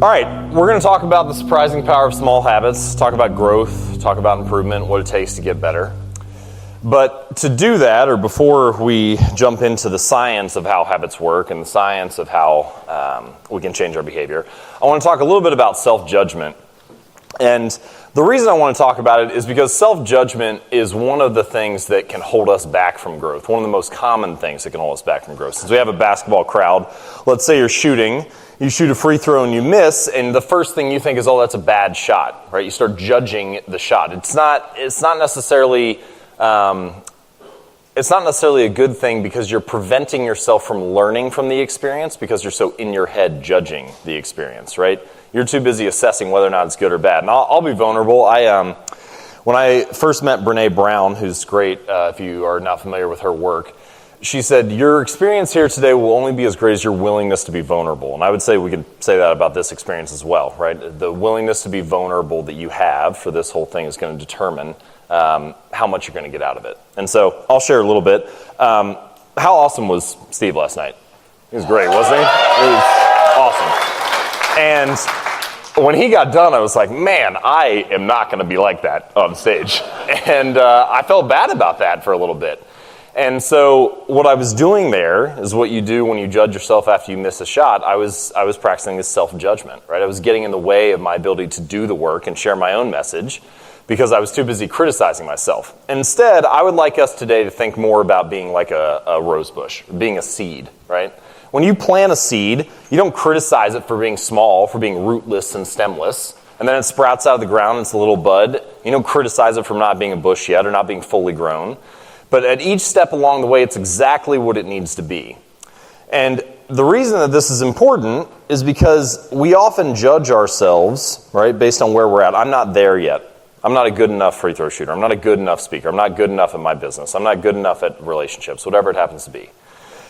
All right, we're going to talk about the surprising power of small habits, talk about growth, talk about improvement, what it takes to get better. But to do that, or before we jump into the science of how habits work and the science of how we can change our behavior, I want to talk a little bit about self-judgment. And the reason I want to talk about it is because self-judgment is one of the things that can hold us back from growth, one of the most common things that can hold us back from growth. Since we have a basketball crowd, let's say you're shooting, you shoot a free throw and you miss, and the first thing you think is, oh, that's a bad shot, right? You start judging the shot. It's not necessarily a good thing because you're preventing yourself from learning from the experience because you're so in your head judging the experience, right? You're too busy assessing whether or not it's good or bad. And I'll be vulnerable. When I first met Brene Brown, who's great if you are not familiar with her work, she said, your experience here today will only be as great as your willingness to be vulnerable. And I would say we could say that about this experience as well, right? The willingness to be vulnerable that you have for this whole thing is going to determine how much you're going to get out of it. And so I'll share a little bit. How awesome was Steve last night? He was great, wasn't he? It was awesome. And when he got done, I was like, man, I am not going to be like that on stage. And I felt bad about that for a little bit. And so what I was doing there is what you do when you judge yourself after you miss a shot. I was practicing this self-judgment, right? I was getting in the way of my ability to do the work and share my own message because I was too busy criticizing myself. Instead, I would like us today to think more about being like a rose bush, being a seed, right? When you plant a seed, you don't criticize it for being small, for being rootless and stemless, and then it sprouts out of the ground and it's a little bud. You don't criticize it for not being a bush yet or not being fully grown. But at each step along the way, it's exactly what it needs to be. And the reason that this is important is because we often judge ourselves, right, based on where we're at. I'm not there yet. I'm not a good enough free throw shooter. I'm not a good enough speaker. I'm not good enough at my business. I'm not good enough at relationships, whatever it happens to be.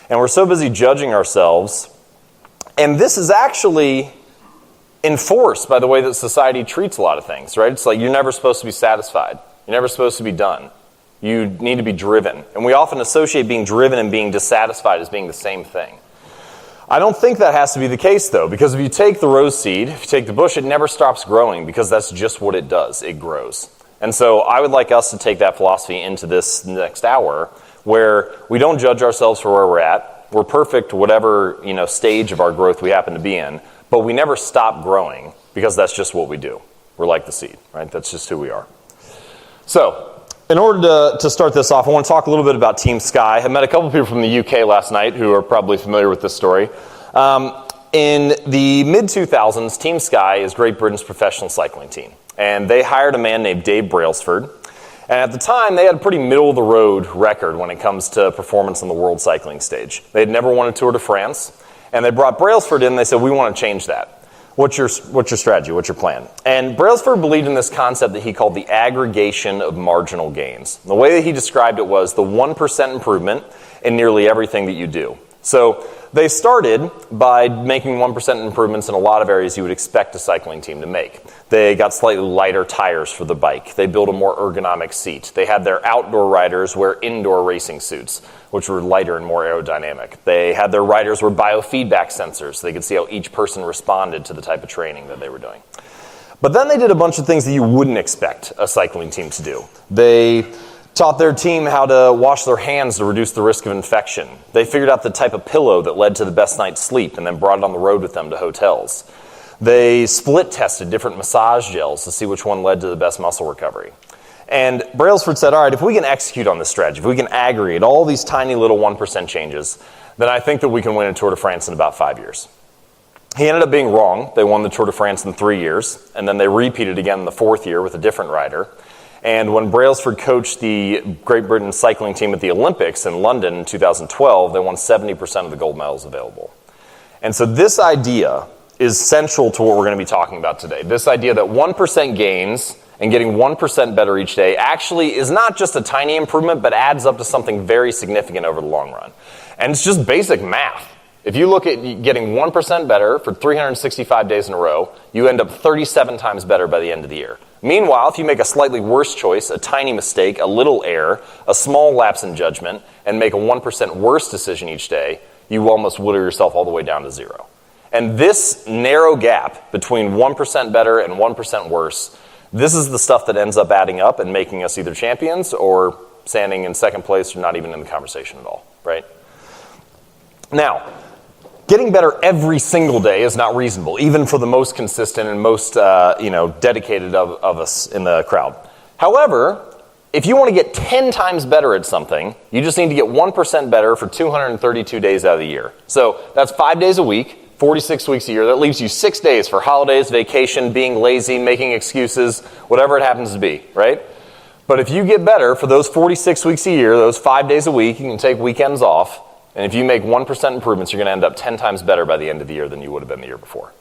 And we're so busy judging ourselves. And this is actually enforced by the way that society treats a lot of things, right? It's like you're never supposed to be satisfied. You're never supposed to be done. You need to be driven. And we often associate being driven and being dissatisfied as being the same thing. I don't think that has to be the case, though, because if you take the rose seed, if you take the bush, it never stops growing because that's just what it does. It grows. And so I would like us to take that philosophy into this next hour where we don't judge ourselves for where we're at. We're perfect whatever stage of our growth we happen to be in, but we never stop growing because that's just what we do. We're like the seed, right? That's just who we are. So, in order to start this off, I want to talk a little bit about Team Sky. I met a couple people from the UK last night who are probably familiar with this story. In the mid-2000s, Team Sky is Great Britain's professional cycling team. And they hired a man named Dave Brailsford. And at the time, they had a pretty middle-of-the-road record when it comes to performance on the world cycling stage. They had never won a Tour de France. And they brought Brailsford in and they said, we want to change that. What's your strategy? What's your plan? And Brailsford believed in this concept that he called the aggregation of marginal gains. The way that he described it was the 1% improvement in nearly everything that you do. So they started by making 1% improvements in a lot of areas you would expect a cycling team to make. They got slightly lighter tires for the bike. They built a more ergonomic seat. They had their outdoor riders wear indoor racing suits, which were lighter and more aerodynamic. They had their riders wear biofeedback sensors so they could see how each person responded to the type of training that they were doing. But then they did a bunch of things that you wouldn't expect a cycling team to do. They taught their team how to wash their hands to reduce the risk of infection. They figured out the type of pillow that led to the best night's sleep and then brought it on the road with them to hotels. They split tested different massage gels to see which one led to the best muscle recovery. And Brailsford said, all right, if we can execute on this strategy, if we can aggregate all these tiny little 1% changes, then I think that we can win a Tour de France in about 5 years. He ended up being wrong. They won the Tour de France in 3 years, and then they repeated again in the 4th year with a different rider. And when Brailsford coached the Great Britain cycling team at the Olympics in London in 2012, they won 70% of the gold medals available. And so this idea is central to what we're going to be talking about today. This idea that 1% gains and getting 1% better each day actually is not just a tiny improvement, but adds up to something very significant over the long run. And it's just basic math. If you look at getting 1% better for 365 days in a row, you end up 37 times better by the end of the year. Meanwhile, if you make a slightly worse choice, a tiny mistake, a little error, a small lapse in judgment, and make a 1% worse decision each day, you almost whittle yourself all the way down to zero. And this narrow gap between 1% better and 1% worse, this is the stuff that ends up adding up and making us either champions or standing in second place or not even in the conversation at all, right? Now, getting better every single day is not reasonable, even for the most consistent and most dedicated of us in the crowd. However, if you want to get 10 times better at something, you just need to get 1% better for 232 days out of the year. So that's 5 days a week, 46 weeks a year. That leaves you 6 days for holidays, vacation, being lazy, making excuses, whatever it happens to be, right? But if you get better for those 46 weeks a year, those 5 days a week, you can take weekends off, and if you make 1% improvements, you're going to end up 10 times better by the end of the year than you would have been the year before.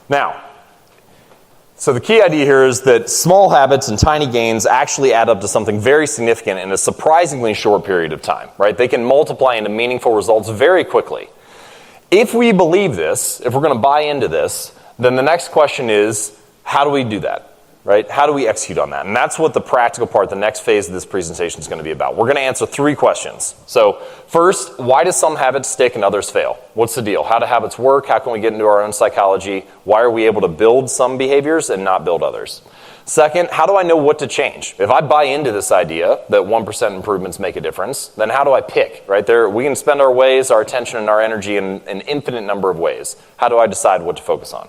Now, so the key idea here is that small habits and tiny gains actually add up to something very significant in a surprisingly short period of time, right? They can multiply into meaningful results very quickly. If we believe this, if we're going to buy into this, then the next question is, how do we do that? Right? How do we execute on that? And that's what the practical part, the next phase of this presentation is going to be about. We're going to answer 3 questions. So first, why do some habits stick and others fail? What's the deal? How do habits work? How can we get into our own psychology? Why are we able to build some behaviors and not build others? Second, how do I know what to change? If I buy into this idea that 1% improvements make a difference, then how do I pick? Right there, we can spend our ways, our attention, and our energy in an infinite number of ways. How do I decide what to focus on?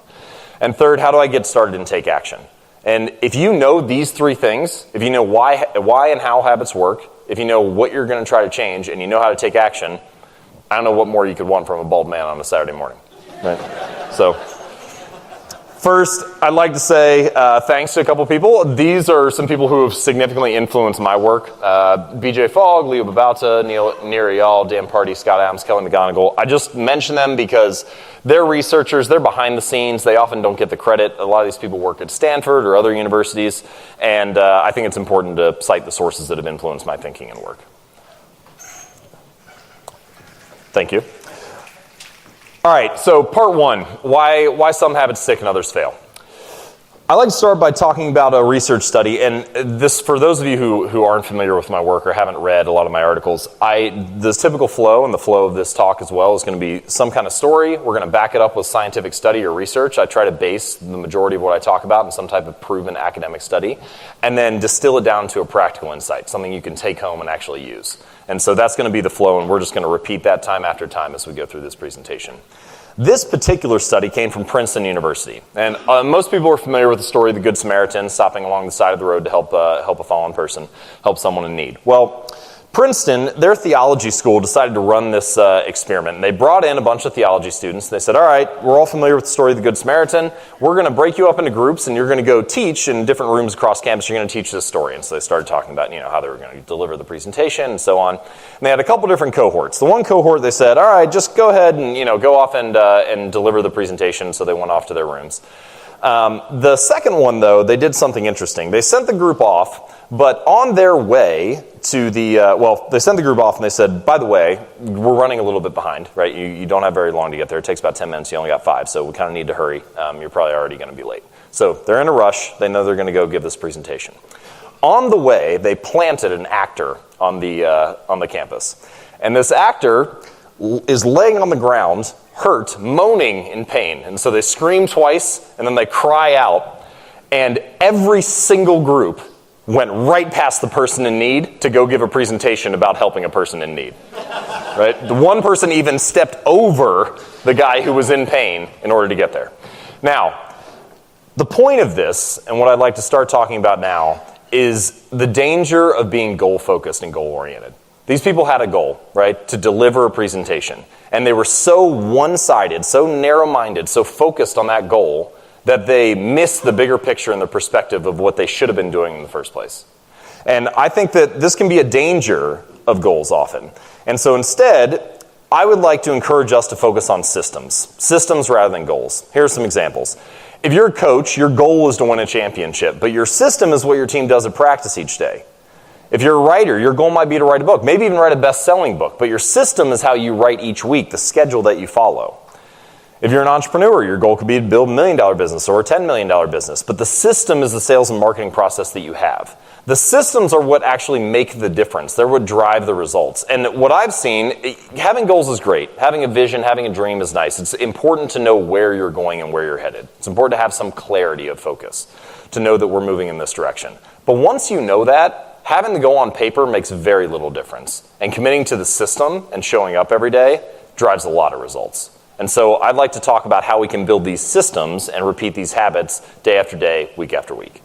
And third, how do I get started and take action? And if you know these 3 things, if you know why and how habits work, if you know what you're going to try to change, and you know how to take action, I don't know what more you could want from a bald man on a Saturday morning. Right? So, first, I'd like to say thanks to a couple people. These are some people who have significantly influenced my work. BJ Fogg, Leo Babauta, Nir Eyal, Dan Party, Scott Adams, Kelly McGonigal. I just mention them because they're researchers, they're behind the scenes, they often don't get the credit. A lot of these people work at Stanford or other universities, and I think it's important to cite the sources that have influenced my thinking and work. Thank you. All right, so part 1, why some habits stick and others fail. I'd like to start by talking about a research study, and this, for those of you who aren't familiar with my work or haven't read a lot of my articles, the typical flow, and the flow of this talk as well, is going to be some kind of story. We're going to back it up with scientific study or research. I try to base the majority of what I talk about in some type of proven academic study, and then distill it down to a practical insight, something you can take home and actually use. And so that's going to be the flow, and we're just going to repeat that time after time as we go through this presentation. This particular study came from Princeton University, and most people are familiar with the story of the Good Samaritan stopping along the side of the road to help a fallen person, help someone in need. Well, Princeton, their theology school, decided to run this experiment. And they brought in a bunch of theology students. They said, all right, we're all familiar with the story of the Good Samaritan. We're going to break you up into groups, and you're going to go teach in different rooms across campus. You're going to teach this story. And so they started talking about how they were going to deliver the presentation and so on. And they had a couple different cohorts. The one cohort, they said, all right, just go ahead and go off and deliver the presentation. So they went off to their rooms. The second one, though, they did something interesting. They sent the group off, but on their way to they sent the group off and they said, by the way, we're running a little bit behind, right? You don't have very long to get there. It takes about 10 minutes. You only got 5, so we kind of need to hurry. You're probably already going to be late. So they're in a rush. They know they're going to go give this presentation. On the way, they planted an actor on the campus. And this actor is laying on the ground, hurt, moaning in pain. And so they scream twice, and then they cry out. And every single group went right past the person in need to go give a presentation about helping a person in need. Right? The one person even stepped over the guy who was in pain in order to get there. Now, the point of this, and what I'd like to start talking about now, is the danger of being goal-focused and goal-oriented. These people had a goal, right, to deliver a presentation. And they were so one-sided, so narrow-minded, so focused on that goal that they missed the bigger picture and the perspective of what they should have been doing in the first place. And I think that this can be a danger of goals often. And so instead, I would like to encourage us to focus on systems rather than goals. Here are some examples. If you're a coach, your goal is to win a championship, but your system is what your team does at practice each day. If you're a writer, your goal might be to write a book, maybe even write a best-selling book, but your system is how you write each week, the schedule that you follow. If you're an entrepreneur, your goal could be to build $1 million business or a $10 million business, but the system is the sales and marketing process that you have. The systems are what actually make the difference. They're what drive the results. And what I've seen, having goals is great. Having a vision, having a dream is nice. It's important to know where you're going and where you're headed. It's important to have some clarity of focus, to know that we're moving in this direction. But once you know that, having the goal on paper makes very little difference. And committing to the system and showing up every day drives a lot of results. And so I'd like to talk about how we can build these systems and repeat these habits day after day, week after week.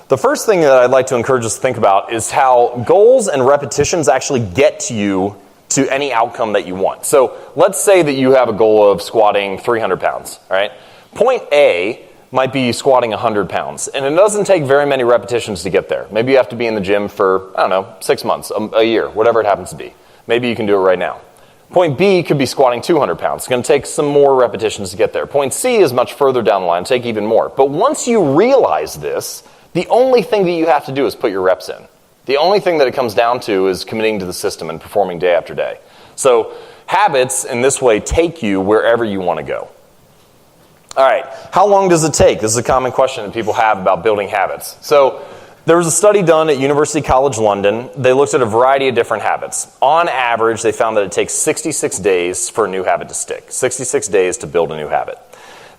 The first thing that I'd like to encourage us to think about is how goals and repetitions actually get you to any outcome that you want. So let's say that you have a goal of squatting 300 pounds, all right? Point A might be squatting 100 pounds, and it doesn't take very many repetitions to get there. Maybe you have to be in the gym for, 6 months, a year, whatever it happens to be. Maybe you can do it right now. Point B could be squatting 200 pounds. It's going to take some more repetitions to get there. Point C is much further down the line, take even more. But once you realize this, the only thing that you have to do is put your reps in. The only thing that it comes down to is committing to the system and performing day after day. So habits in this way take you wherever you want to go. All right, how long does it take? This is a common question that people have about building habits. So there was a study done at University College London. They looked at a variety of different habits. On average, they found that it takes 66 days for a new habit to stick. 66 days to build a new habit.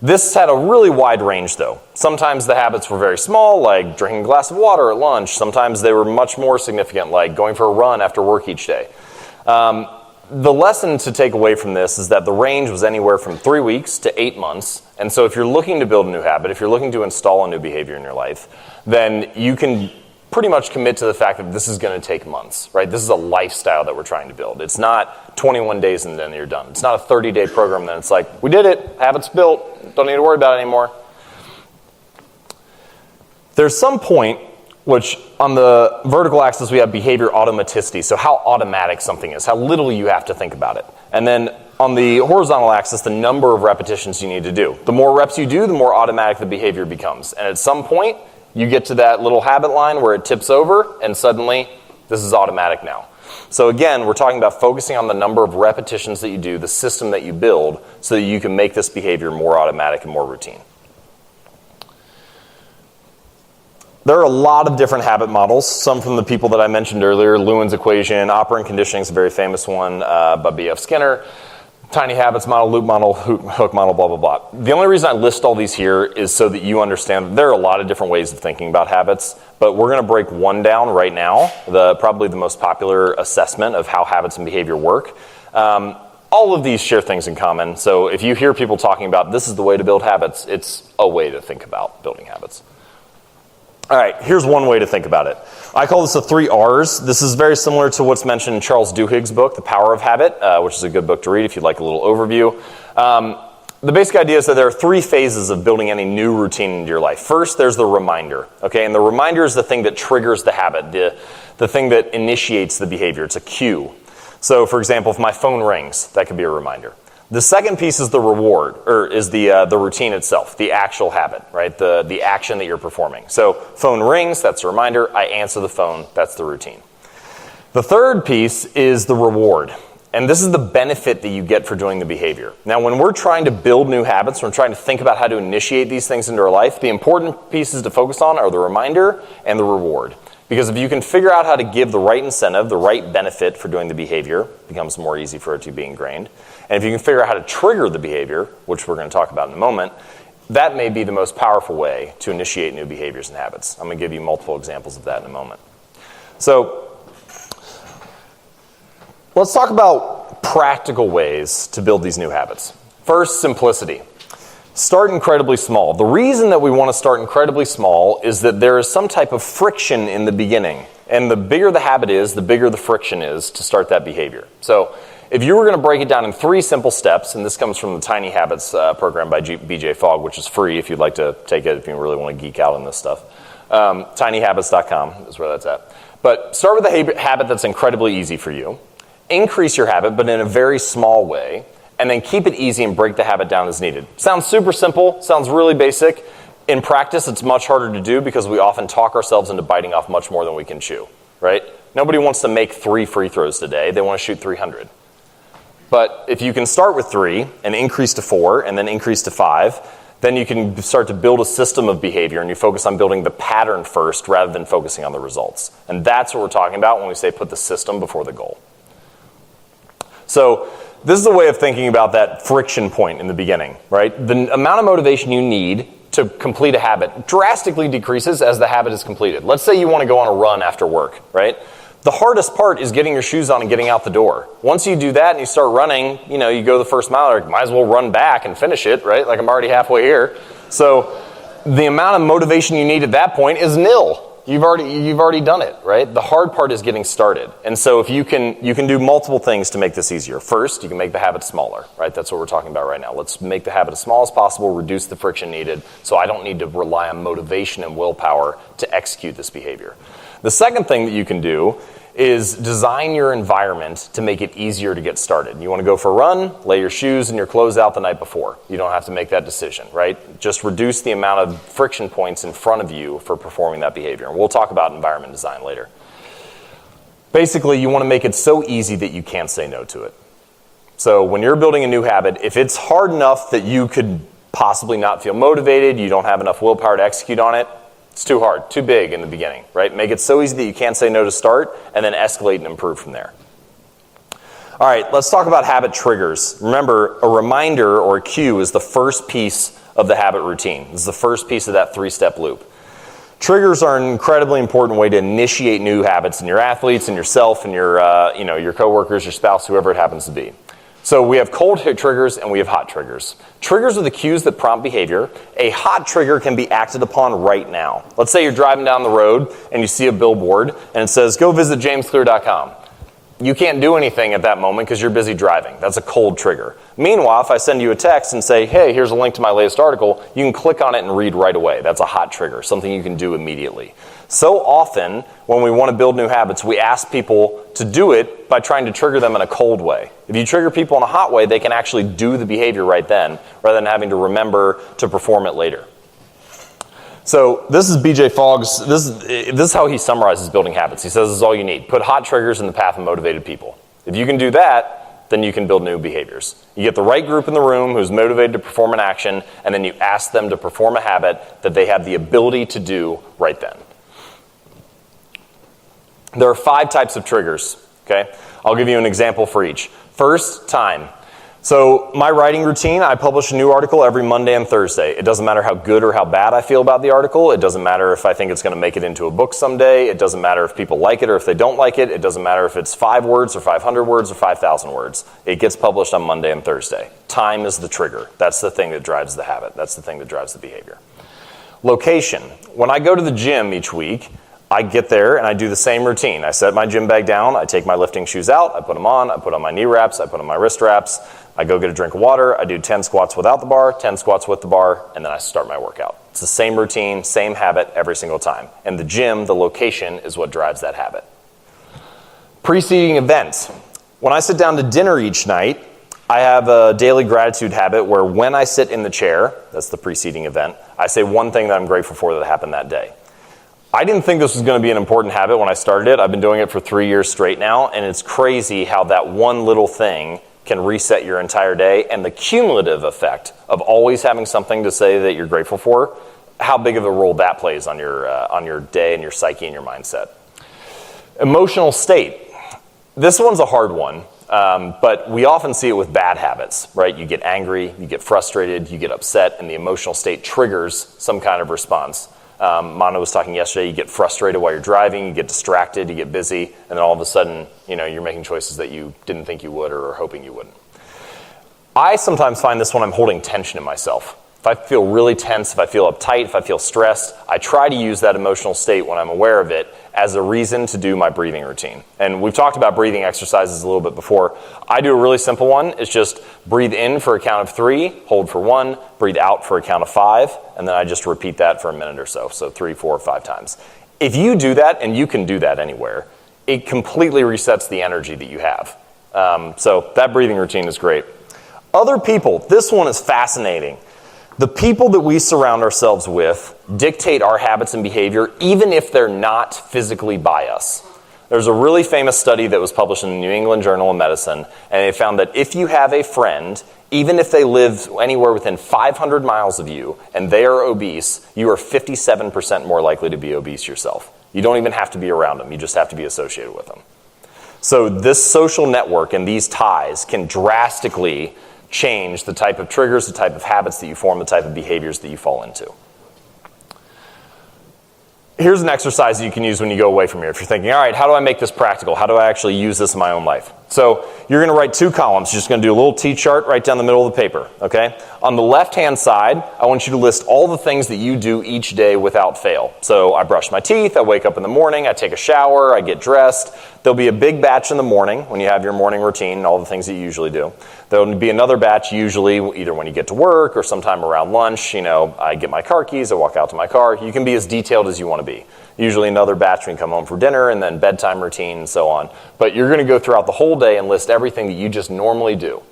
This had a really wide range, though. Sometimes the habits were very small, like drinking a glass of water at lunch. Sometimes they were much more significant, like going for a run after work each day. The lesson to take away from this is that the range was anywhere from 3 weeks to 8 months. And so if you're looking to build a new habit, if you're looking to install a new behavior in your life, then you can pretty much commit to the fact that this is going to take months, right? This is a lifestyle that we're trying to build. It's not 21 days and then you're done. It's not a 30-day program that it's like, we did it, habits built, don't need to worry about it anymore. There's some point, which on the vertical axis we have behavior automaticity, so how automatic something is, how little you have to think about it. And then on the horizontal axis, the number of repetitions you need to do. The more reps you do, the more automatic the behavior becomes. And at some point, you get to that little habit line where it tips over, and suddenly, this is automatic now. So again, we're talking about focusing on the number of repetitions that you do, the system that you build, so that you can make this behavior more automatic and more routine. There are a lot of different habit models, some from the people that I mentioned earlier. Lewin's equation, operant conditioning is a very famous one by B.F. Skinner. Tiny habits model, loop model, hook model, blah, blah, blah. The only reason I list all these here is so that you understand that there are a lot of different ways of thinking about habits, but we're going to break one down right now, probably the most popular assessment of how habits and behavior work. All of these share things in common, so if you hear people talking about this is the way to build habits, it's a way to think about building habits. All right, here's one way to think about it. I call this the 3 R's. This is very similar to what's mentioned in Charles Duhigg's book, The Power of Habit, which is a good book to read if you'd like a little overview. The basic idea is that there are 3 phases of building any new routine into your life. First, there's the reminder, okay? And the reminder is the thing that triggers the habit, the thing that initiates the behavior. It's a cue. So, for example, if my phone rings, that could be a reminder. The second piece is the reward, or is the routine itself, the actual habit, right? The action that you're performing. So phone rings, that's a reminder. I answer the phone, that's the routine. The third piece is the reward. And this is the benefit that you get for doing the behavior. Now, when we're trying to build new habits, when we're trying to think about how to initiate these things into our life, the important pieces to focus on are the reminder and the reward. Because if you can figure out how to give the right incentive, the right benefit for doing the behavior, it becomes more easy for it to be ingrained. And if you can figure out how to trigger the behavior, which we're going to talk about in a moment, that may be the most powerful way to initiate new behaviors and habits. I'm going to give you multiple examples of that in a moment. So, let's talk about practical ways to build these new habits. First, simplicity. Start incredibly small. The reason that we want to start incredibly small is that there is some type of friction in the beginning. And the bigger the habit is, the bigger the friction is to start that behavior. So, if you were going to break it down in 3 simple steps, and this comes from the Tiny Habits program by BJ Fogg, which is free if you'd like to take it, if you really want to geek out on this stuff. Tinyhabits.com is where that's at. But start with a habit that's incredibly easy for you. Increase your habit, but in a very small way. And then keep it easy and break the habit down as needed. Sounds super simple, sounds really basic. In practice, it's much harder to do because we often talk ourselves into biting off much more than we can chew, right? Nobody wants to make 3 free throws today. They want to shoot 300. But if you can start with 3 and increase to 4 and then increase to 5, then you can start to build a system of behavior, and you focus on building the pattern first rather than focusing on the results. And that's what we're talking about when we say put the system before the goal. So this is a way of thinking about that friction point in the beginning, right? The amount of motivation you need to complete a habit drastically decreases as the habit is completed. Let's say you want to go on a run after work, right? The hardest part is getting your shoes on and getting out the door. Once you do that and you start running, you go the first mile, might as well run back and finish it, right? Like I'm already halfway here. So the amount of motivation you need at that point is nil. You've already done it, right? The hard part is getting started. And so if you can do multiple things to make this easier. First, you can make the habit smaller, right? That's what we're talking about right now. Let's make the habit as small as possible, reduce the friction needed, so I don't need to rely on motivation and willpower to execute this behavior. The second thing that you can do is design your environment to make it easier to get started. You want to go for a run, lay your shoes and your clothes out the night before. You don't have to make that decision, right? Just reduce the amount of friction points in front of you for performing that behavior. And we'll talk about environment design later. Basically, you want to make it so easy that you can't say no to it. So when you're building a new habit, if it's hard enough that you could possibly not feel motivated, you don't have enough willpower to execute on it, it's too hard, too big in the beginning, right? Make it so easy that you can't say no to start, and then escalate and improve from there. All right, let's talk about habit triggers. Remember, a reminder or a cue is the first piece of the habit routine. This is the first piece of that three-step loop. Triggers are an incredibly important way to initiate new habits in your athletes and yourself and your coworkers, your spouse, whoever it happens to be. So we have cold triggers and we have hot triggers. Triggers are the cues that prompt behavior. A hot trigger can be acted upon right now. Let's say you're driving down the road and you see a billboard and it says, go visit jamesclear.com. You can't do anything at that moment because you're busy driving. That's a cold trigger. Meanwhile, if I send you a text and say, hey, here's a link to my latest article, you can click on it and read right away. That's a hot trigger, something you can do immediately. So often, when we want to build new habits, we ask people to do it by trying to trigger them in a cold way. If you trigger people in a hot way, they can actually do the behavior right then, rather than having to remember to perform it later. So this is BJ Fogg's, this is how he summarizes building habits. He says this is all you need. Put hot triggers in the path of motivated people. If you can do that, then you can build new behaviors. You get the right group in the room who's motivated to perform an action, and then you ask them to perform a habit that they have the ability to do right then. There are 5 types of triggers, okay? I'll give you an example for each. First, time. So my writing routine, I publish a new article every Monday and Thursday. It doesn't matter how good or how bad I feel about the article. It doesn't matter if I think it's going to make it into a book someday. It doesn't matter if people like it or if they don't like it. It doesn't matter if it's 5 words or 500 words or 5,000 words. It gets published on Monday and Thursday. Time is the trigger. That's the thing that drives the habit. That's the thing that drives the behavior. Location. When I go to the gym each week, I get there and I do the same routine. I set my gym bag down, I take my lifting shoes out, I put them on, I put on my knee wraps, I put on my wrist wraps, I go get a drink of water, I do 10 squats without the bar, 10 squats with the bar, and then I start my workout. It's the same routine, same habit every single time. And the gym, the location, is what drives that habit. Preceding events. When I sit down to dinner each night, I have a daily gratitude habit where when I sit in the chair, that's the preceding event, I say one thing that I'm grateful for that happened that day. I didn't think this was going to be an important habit when I started it. I've been doing it for 3 years straight now, and it's crazy how that one little thing can reset your entire day, and the cumulative effect of always having something to say that you're grateful for, how big of a role that plays on your day and your psyche and your mindset. Emotional state. This one's a hard one, but we often see it with bad habits, right? You get angry, you get frustrated, you get upset, and the emotional state triggers some kind of response. Mano was talking yesterday, you get frustrated while you're driving, you get distracted, you get busy, and then all of a sudden, you're making choices that you didn't think you would or are hoping you wouldn't. I sometimes find this when I'm holding tension in myself. If I feel really tense, if I feel uptight, if I feel stressed, I try to use that emotional state when I'm aware of it as a reason to do my breathing routine. And we've talked about breathing exercises a little bit before. I do a really simple one. It's just breathe in for a count of 3, hold for 1, breathe out for a count of 5, and then I just repeat that for a minute or so. So 3, 4, 5 times. If you do that, and you can do that anywhere, it completely resets the energy that you have. So that breathing routine is great. Other people, this one is fascinating. The people that we surround ourselves with dictate our habits and behavior, even if they're not physically by us. There's a really famous study that was published in the New England Journal of Medicine, and they found that if you have a friend, Even if they live anywhere within 500 miles of you and they are obese, you are 57% more likely to be obese yourself. You don't even have to be around them. You just have to be associated with them. So this social network and these ties can drastically change the type of triggers, the type of habits that you form, the type of behaviors that you fall into. Here's an exercise that you can use when you go away from here. If you're thinking, all right, how do I make this practical? How do I actually use this in my own life? So you're going to write 2 columns. You're just going to do a little T-chart right down the middle of the paper, okay? On the left-hand side, I want you to list all the things that you do each day without fail. So I brush my teeth, I wake up in the morning, I take a shower, I get dressed. There'll be a big batch in the morning when you have your morning routine and all the things that you usually do. There'll be another batch usually either when you get to work or sometime around lunch. I get my car keys, I walk out to my car. You can be as detailed as you want to be. Usually another batch when you come home for dinner and then bedtime routine and so on. But you're going to go throughout the whole day and list everything that you just normally do.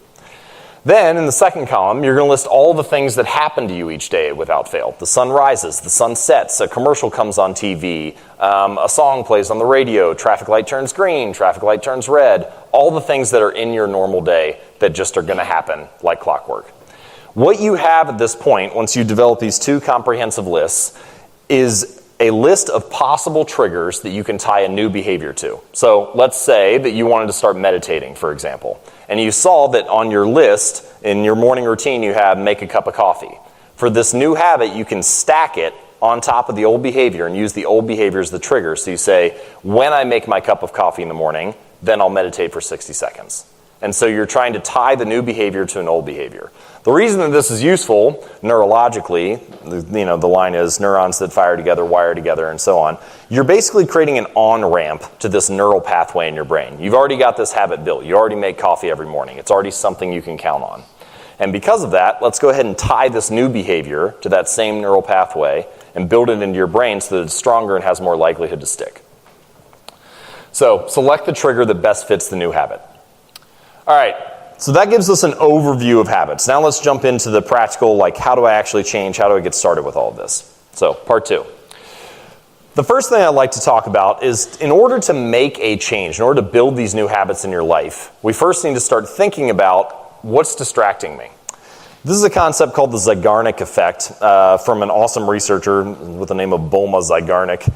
Then in the second column, you're going to list all the things that happen to you each day without fail. The sun rises, the sun sets, a commercial comes on TV, a song plays on the radio, traffic light turns green, traffic light turns red, all the things that are in your normal day that just are going to happen like clockwork. What you have at this point, once you develop these 2 comprehensive lists, is a list of possible triggers that you can tie a new behavior to. So let's say that you wanted to start meditating, for example, and you saw that on your list, in your morning routine, you have make a cup of coffee. For this new habit, you can stack it on top of the old behavior and use the old behavior as the trigger. So you say, when I make my cup of coffee in the morning, then I'll meditate for 60 seconds. And so you're trying to tie the new behavior to an old behavior. The reason that this is useful neurologically, the line is neurons that fire together, wire together, and so on. You're basically creating an on-ramp to this neural pathway in your brain. You've already got this habit built. You already make coffee every morning. It's already something you can count on. And because of that, let's go ahead and tie this new behavior to that same neural pathway and build it into your brain so that it's stronger and has more likelihood to stick. So select the trigger that best fits the new habit. All right, so that gives us an overview of habits. Now let's jump into the practical, like how do I actually change, how do I get started with all of this? So, part 2. The first thing I'd like to talk about is in order to make a change, in order to build these new habits in your life, we first need to start thinking about what's distracting me. This is a concept called the Zeigarnik effect from an awesome researcher with the name of Bulma Zeigarnik.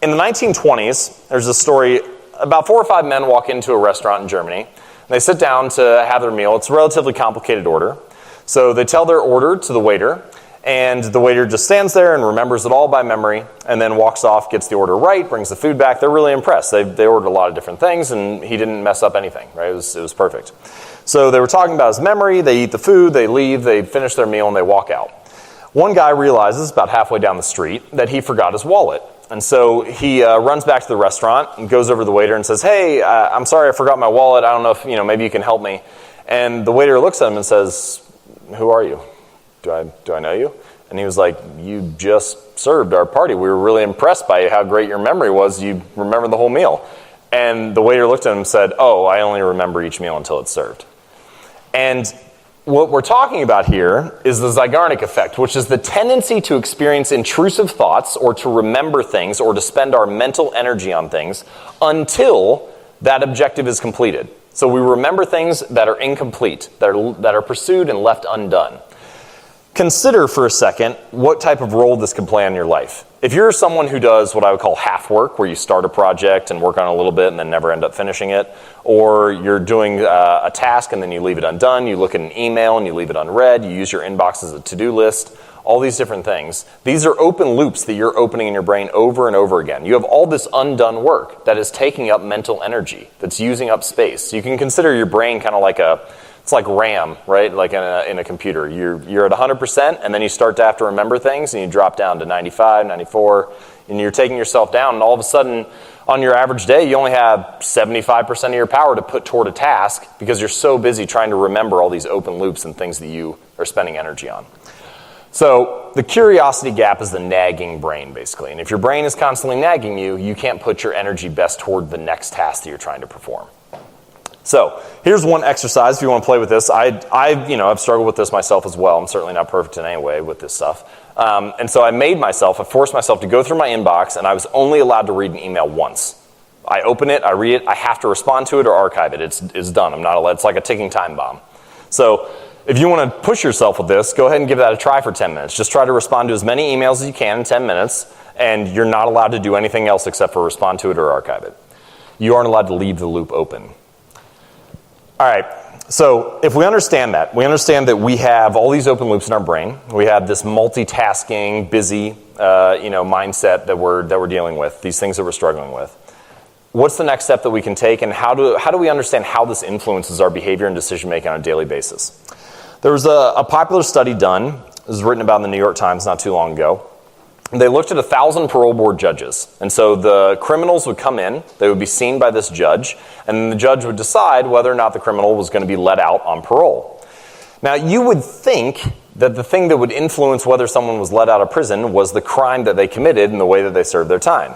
In the 1920s, there's a story about 4 or 5 men walk into a restaurant in Germany. They sit down to have their meal. It's a relatively complicated order. So they tell their order to the waiter, and the waiter just stands there and remembers it all by memory, and then walks off, gets the order right, brings the food back. They're really impressed. They ordered a lot of different things, and he didn't mess up anything, right? It was perfect. So they were talking about his memory. They eat the food, they leave, they finish their meal, and they walk out. One guy realizes about halfway down the street that he forgot his wallet. And so he runs back to the restaurant and goes over to the waiter and says, hey, I'm sorry I forgot my wallet. I don't know if, maybe you can help me. And the waiter looks at him and says, who are you? Do I know you? And he was like, you just served our party. We were really impressed by how great your memory was. You remembered the whole meal. And the waiter looked at him and said, oh, I only remember each meal until it's served. And what we're talking about here is the Zeigarnik effect, which is the tendency to experience intrusive thoughts or to remember things or to spend our mental energy on things until that objective is completed. So we remember things that are incomplete, that are pursued and left undone. Consider for a second what type of role this can play in your life. If you're someone who does what I would call half work, where you start a project and work on it a little bit and then never end up finishing it, or you're doing a task and then you leave it undone, you look at an email and you leave it unread, you use your inbox as a to-do list, all these different things. These are open loops that you're opening in your brain over and over again. You have all this undone work that is taking up mental energy, that's using up space. You can consider your brain kind of like it's like RAM, right? Like in a computer. You're at 100%, and then you start to have to remember things, and you drop down to 95, 94, and you're taking yourself down, and all of a sudden, on your average day, you only have 75% of your power to put toward a task because you're so busy trying to remember all these open loops and things that you are spending energy on. So the curiosity gap is the nagging brain, basically. And if your brain is constantly nagging you, you can't put your energy best toward the next task that you're trying to perform. So here's one exercise if you want to play with this. I've struggled with this myself as well. I'm certainly not perfect in any way with this stuff. And so I forced myself to go through my inbox, and I was only allowed to read an email once. I open it, I read it, I have to respond to it or archive it. It's done. I'm not allowed. It's like a ticking time bomb. So if you want to push yourself with this, go ahead and give that a try for 10 minutes. Just try to respond to as many emails as you can in 10 minutes, and you're not allowed to do anything else except for respond to it or archive it. You aren't allowed to leave the loop open. All right, so if we understand that we have all these open loops in our brain, we have this multitasking, busy mindset that we're dealing with, these things that we're struggling with. What's the next step that we can take, and how do we understand how this influences our behavior and decision making on a daily basis? There was a popular study done, it was written about in the New York Times not too long ago. They looked at 1,000 parole board judges. And so the criminals would come in, they would be seen by this judge, and then the judge would decide whether or not the criminal was going to be let out on parole. Now, you would think that the thing that would influence whether someone was let out of prison was the crime that they committed and the way that they served their time.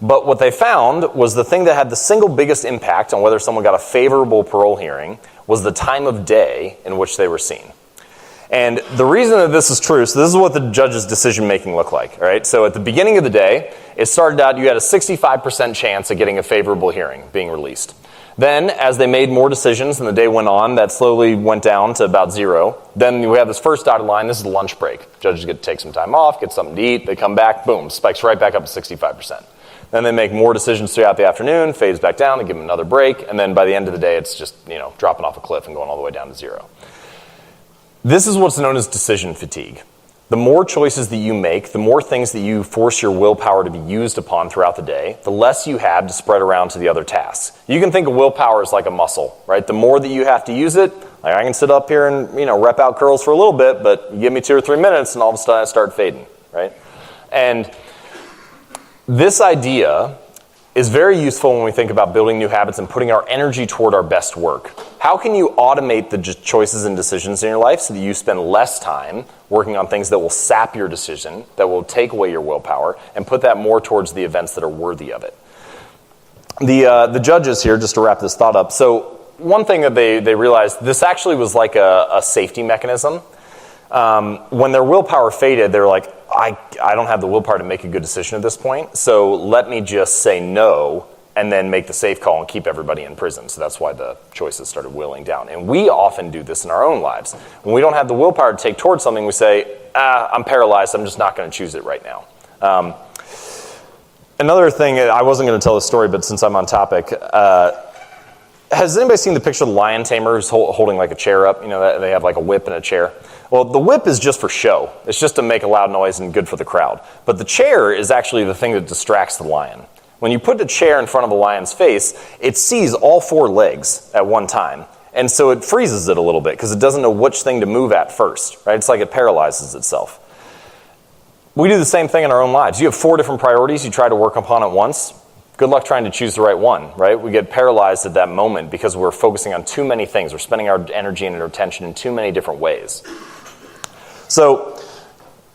But what they found was the thing that had the single biggest impact on whether someone got a favorable parole hearing was the time of day in which they were seen. And the reason that this is true, so this is what the judge's decision-making looked like. All right? So at the beginning of the day, it started out you had a 65% chance of getting a favorable hearing being released. Then, as they made more decisions and the day went on, that slowly went down to about 0. Then we have this first dotted line. This is the lunch break. Judges get to take some time off, get something to eat. They come back, boom, spikes right back up to 65%. Then they make more decisions throughout the afternoon, fades back down, they give them another break, and then by the end of the day, it's just dropping off a cliff and going all the way down to 0. This is what's known as decision fatigue. The more choices that you make, the more things that you force your willpower to be used upon throughout the day, the less you have to spread around to the other tasks. You can think of willpower as like a muscle, right? The more that you have to use it, like I can sit up here and rep out curls for a little bit, but you give me 2 or 3 minutes and all of a sudden I start fading, right? And this idea is very useful when we think about building new habits and putting our energy toward our best work. How can you automate the choices and decisions in your life so that you spend less time working on things that will sap your decision, that will take away your willpower, and put that more towards the events that are worthy of it? The judges here, just to wrap this thought up, so one thing that they realized, this actually was like a safety mechanism. When their willpower faded, they were like, I don't have the willpower to make a good decision at this point, so let me just say no and then make the safe call and keep everybody in prison. So that's why the choices started whittling down. And we often do this in our own lives. When we don't have the willpower to take towards something, we say, I'm paralyzed, I'm just not going to choose it right now. Another thing, I wasn't going to tell this story, but since I'm on topic, has anybody seen the picture of the lion tamer who's holding like a chair up? They have like a whip and a chair. Well, the whip is just for show. It's just to make a loud noise and good for the crowd. But the chair is actually the thing that distracts the lion. When you put the chair in front of the lion's face, it sees all 4 legs at one time. And so it freezes it a little bit because it doesn't know which thing to move at first, right? It's like it paralyzes itself. We do the same thing in our own lives. You have 4 different priorities you try to work upon at once. Good luck trying to choose the right one, right? We get paralyzed at that moment because we're focusing on too many things. We're spending our energy and our attention in too many different ways. So,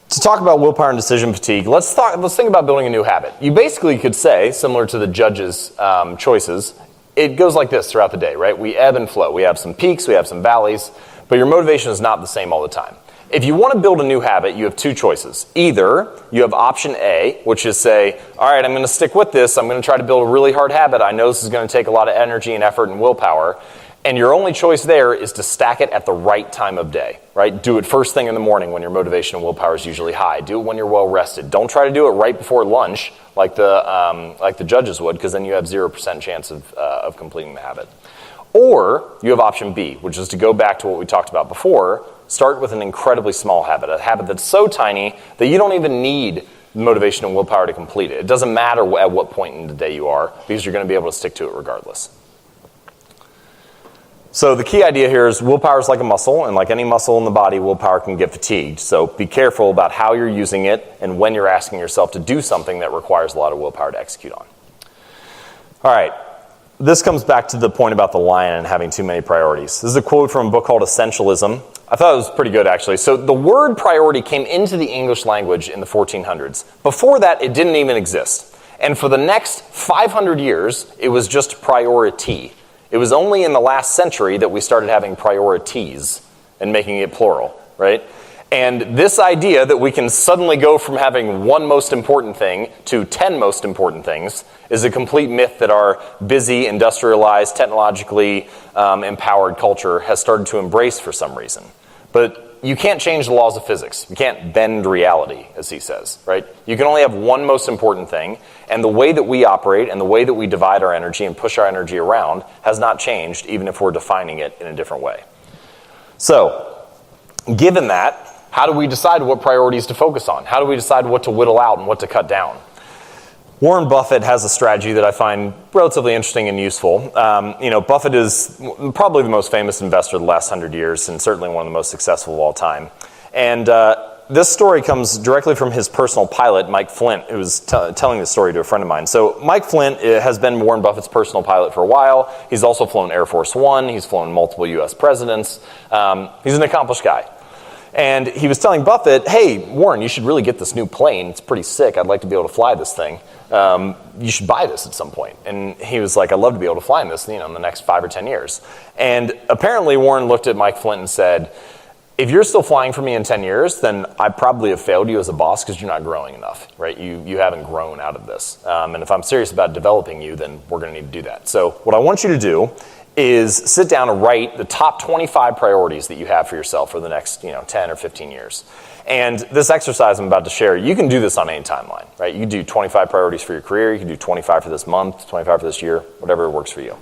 to talk about willpower and decision fatigue, let's think about building a new habit. You basically could say, similar to the judges' choices, it goes like this throughout the day, right? We ebb and flow. We have some peaks, we have some valleys, but your motivation is not the same all the time. If you want to build a new habit, you have 2 choices. Either you have option A, which is say, all right, I'm going to stick with this. I'm going to try to build a really hard habit. I know this is going to take a lot of energy and effort and willpower. And your only choice there is to stack it at the right time of day, right? Do it first thing in the morning when your motivation and willpower is usually high. Do it when you're well rested. Don't try to do it right before lunch like the judges would, because then you have 0% chance of completing the habit. Or you have option B, which is to go back to what we talked about before. Start with an incredibly small habit, a habit that's so tiny that you don't even need motivation and willpower to complete it. It doesn't matter at what point in the day you are, because you're going to be able to stick to it regardless. So the key idea here is willpower is like a muscle, and like any muscle in the body, willpower can get fatigued. So be careful about how you're using it and when you're asking yourself to do something that requires a lot of willpower to execute on. All right, this comes back to the point about the lion and having too many priorities. This is a quote from a book called Essentialism. I thought it was pretty good, actually. So the word priority came into the English language in the 1400s. Before that, it didn't even exist. And for the next 500 years, it was just priority. It was only in the last century that we started having priorities and making it plural, right? And this idea that we can suddenly go from having one most important thing to 10 most important things is a complete myth that our busy, industrialized, technologically empowered culture has started to embrace for some reason. But you can't change the laws of physics. You can't bend reality, as he says, right? You can only have one most important thing, and the way that we operate and the way that we divide our energy and push our energy around has not changed, even if we're defining it in a different way. So, given that, how do we decide what priorities to focus on? How do we decide what to whittle out and what to cut down? Warren Buffett has a strategy that I find relatively interesting and useful. Buffett is probably the most famous investor of the last 100 years and certainly one of the most successful of all time. And this story comes directly from his personal pilot, Mike Flint, who was telling this story to a friend of mine. So Mike Flint has been Warren Buffett's personal pilot for a while. He's also flown Air Force One. He's flown multiple U.S. presidents. He's an accomplished guy. And he was telling Buffett, hey, Warren, you should really get this new plane. It's pretty sick. I'd like to be able to fly this thing. You should buy this at some point. And he was like, I'd love to be able to fly in this, in the next 5 or 10 years. And apparently Warren looked at Mike Flint and said, if you're still flying for me in 10 years, then I probably have failed you as a boss because you're not growing enough, right? You haven't grown out of this. And if I'm serious about developing you, then we're going to need to do that. So what I want you to do is sit down and write the top 25 priorities that you have for yourself for the next 10 or 15 years. And this exercise I'm about to share, you can do this on any timeline, right? You can do 25 priorities for your career, you can do 25 for this month, 25 for this year, whatever works for you.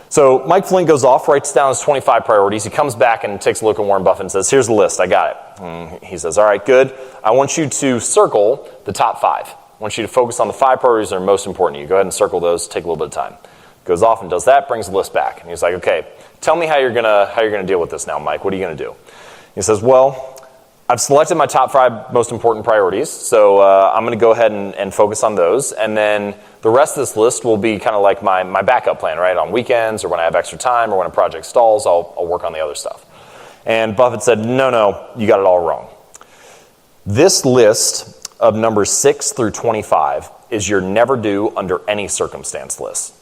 So Mike Flint goes off, writes down his 25 priorities. He comes back and takes a look at Warren Buffett and says, here's the list, I got it. And he says, all right, good. I want you to circle the top 5. I want you to focus on the 5 priorities that are most important to you. Go ahead and circle those, take a little bit of time. Goes off and does that, brings the list back. And he's like, okay, tell me how you're gonna deal with this now, Mike. What are you gonna do? He says, well, I've selected my top 5 most important priorities, so I'm gonna go ahead and focus on those. And then the rest of this list will be kind of like my backup plan, right? On weekends or when I have extra time or when a project stalls, I'll work on the other stuff. And Buffett said, no, you got it all wrong. This list of numbers 6 through 25 is your never do under any circumstance list.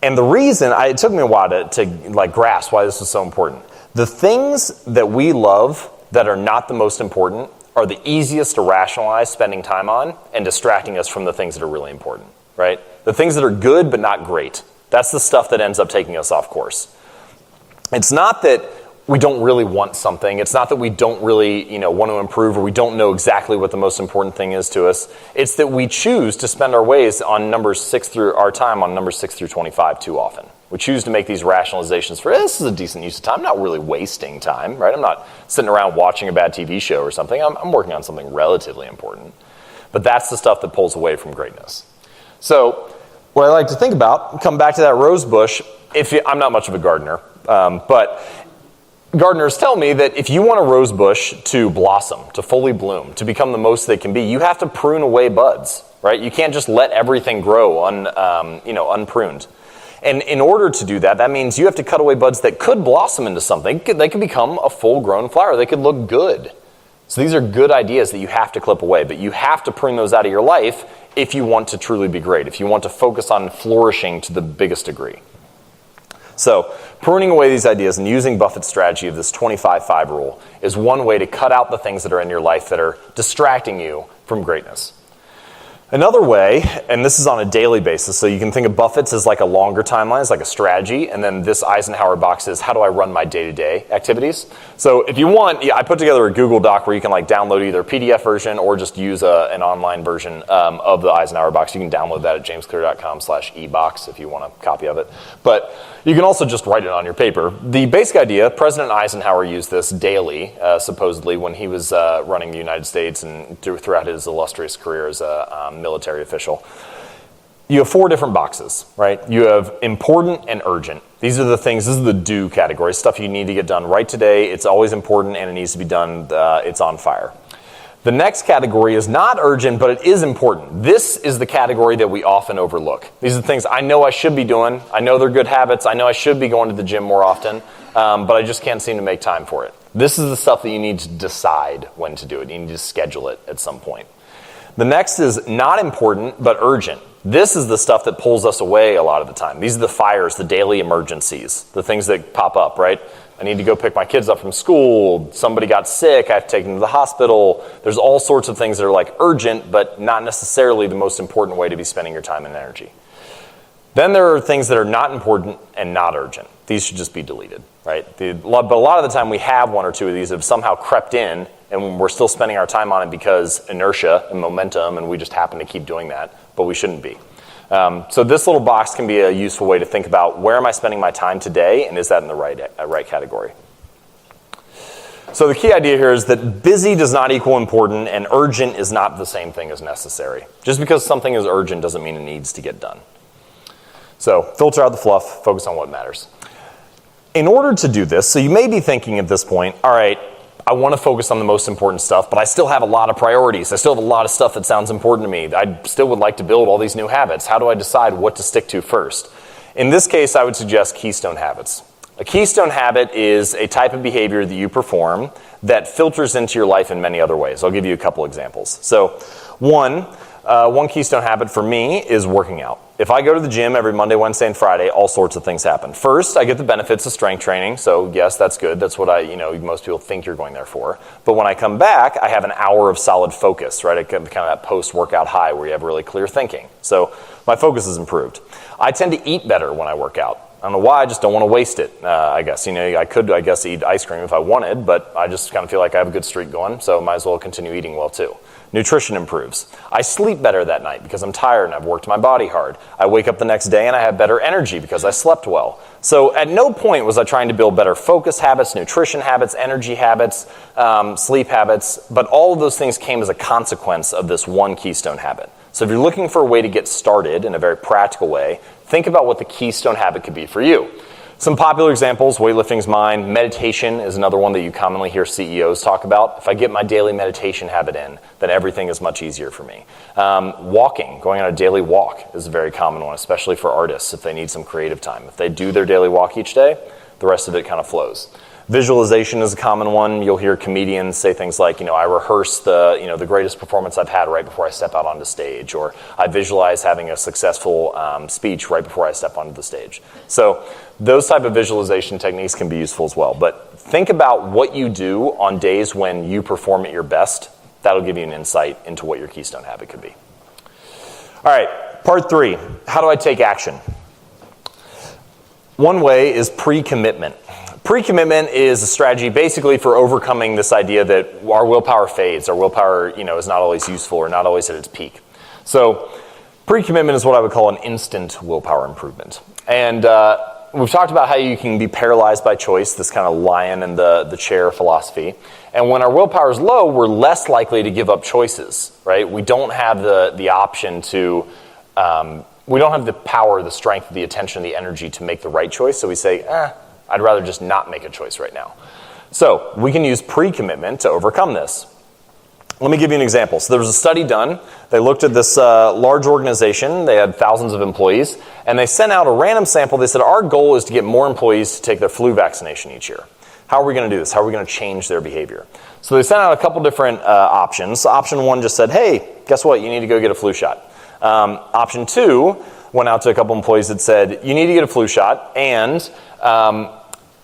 And the reason, it took me a while to grasp why this was so important. The things that we love that are not the most important are the easiest to rationalize spending time on and distracting us from the things that are really important, right? The things that are good but not great. That's the stuff that ends up taking us off course. It's not that we don't really want something. It's not that we don't really, want to improve or we don't know exactly what the most important thing is to us. It's that we choose to spend our time on numbers 6 through 25 too often. We choose to make these rationalizations for, this is a decent use of time. I'm not really wasting time, right? I'm not sitting around watching a bad TV show or something. I'm working on something relatively important. But that's the stuff that pulls away from greatness. So what I like to think about, come back to that rose bush. I'm not much of a gardener, but gardeners tell me that if you want a rose bush to blossom, to fully bloom, to become the most they can be, you have to prune away buds, right? You can't just let everything grow unpruned. And in order to do that, that means you have to cut away buds that could blossom into something. They could become a full-grown flower. They could look good. So these are good ideas that you have to clip away, but you have to prune those out of your life if you want to truly be great, if you want to focus on flourishing to the biggest degree. So pruning away these ideas and using Buffett's strategy of this 25-5 rule is one way to cut out the things that are in your life that are distracting you from greatness. Another way, and this is on a daily basis, so you can think of Buffett's as like a longer timeline, it's like a strategy, and then this Eisenhower box is how do I run my day-to-day activities. So if you want, I put together a Google Doc where you can download either a PDF version or just use an online version of the Eisenhower box. You can download that at jamesclear.com/ebox if you want a copy of it. But you can also just write it on your paper. The basic idea, President Eisenhower used this daily, supposedly, when he was running the United States and throughout his illustrious career as a military official. You have 4 different boxes, right? You have important and urgent. These are the things, this is the do category, stuff you need to get done right today. It's always important and it needs to be done, it's on fire. The next category is not urgent, but it is important. This is the category that we often overlook. These are the things I know I should be doing. I know they're good habits. I know I should be going to the gym more often, but I just can't seem to make time for it. This is the stuff that you need to decide when to do it. You need to schedule it at some point. The next is not important, but urgent. This is the stuff that pulls us away a lot of the time. These are the fires, the daily emergencies, the things that pop up, right? I need to go pick my kids up from school. Somebody got sick. I have to take them to the hospital. There's all sorts of things that are like urgent, but not necessarily the most important way to be spending your time and energy. Then there are things that are not important and not urgent. These should just be deleted, right? But a lot of the time we have one or two of these that have somehow crept in, and we're still spending our time on it because inertia and momentum, and we just happen to keep doing that, but we shouldn't be. So this little box can be a useful way to think about where am I spending my time today, and is that in the right category? So the key idea here is that busy does not equal important, and urgent is not the same thing as necessary. Just because something is urgent doesn't mean it needs to get done. So filter out the fluff, focus on what matters. In order to do this, so you may be thinking at this point, all right, I want to focus on the most important stuff, but I still have a lot of priorities. I still have a lot of stuff that sounds important to me. I still would like to build all these new habits. How do I decide what to stick to first? In this case, I would suggest keystone habits. A keystone habit is a type of behavior that you perform that filters into your life in many other ways. I'll give you a couple examples. So one keystone habit for me is working out. If I go to the gym every Monday, Wednesday, and Friday, all sorts of things happen. First, I get the benefits of strength training, so yes, that's good. That's what most people think you're going there for. But when I come back, I have an hour of solid focus, right? I get kind of that post-workout high where you have really clear thinking. So my focus is improved. I tend to eat better when I work out. I don't know why, I just don't want to waste it, I guess. I could, eat ice cream if I wanted, but I just kind of feel like I have a good streak going, so might as well continue eating well too. Nutrition improves. I sleep better that night because I'm tired and I've worked my body hard. I wake up the next day and I have better energy because I slept well. So at no point was I trying to build better focus habits, nutrition habits, energy habits, sleep habits, but all of those things came as a consequence of this one keystone habit. So if you're looking for a way to get started in a very practical way, think about what the keystone habit could be for you. Some popular examples, weightlifting is mine. Meditation is another one that you commonly hear CEOs talk about. If I get my daily meditation habit in, then everything is much easier for me. Walking, going on a daily walk is a very common one, especially for artists if they need some creative time. If they do their daily walk each day, the rest of it kind of flows. Visualization is a common one. You'll hear comedians say things like, I rehearse the greatest performance I've had right before I step out onto stage, or I visualize having a successful speech right before I step onto the stage. So those type of visualization techniques can be useful as well. But think about what you do on days when you perform at your best. That'll give you an insight into what your keystone habit could be. All right, part 3, how do I take action? One way is pre-commitment. Pre-commitment is a strategy basically for overcoming this idea that our willpower fades. Our willpower, is not always useful or not always at its peak. So pre-commitment is what I would call an instant willpower improvement. And we've talked about how you can be paralyzed by choice, this kind of lion in the chair philosophy. And when our willpower is low, we're less likely to give up choices, right? We don't have the option to, we don't have the power, the strength, the attention, the energy to make the right choice. So we say, I'd rather just not make a choice right now. So we can use pre-commitment to overcome this. Let me give you an example. So there was a study done. They looked at this large organization. They had thousands of employees. And they sent out a random sample. They said, our goal is to get more employees to take their flu vaccination each year. How are we going to do this? How are we going to change their behavior? So they sent out a couple different options. Option 1 just said, hey, guess what? You need to go get a flu shot. Option 2 went out to a couple employees that said, you need to get a flu shot, and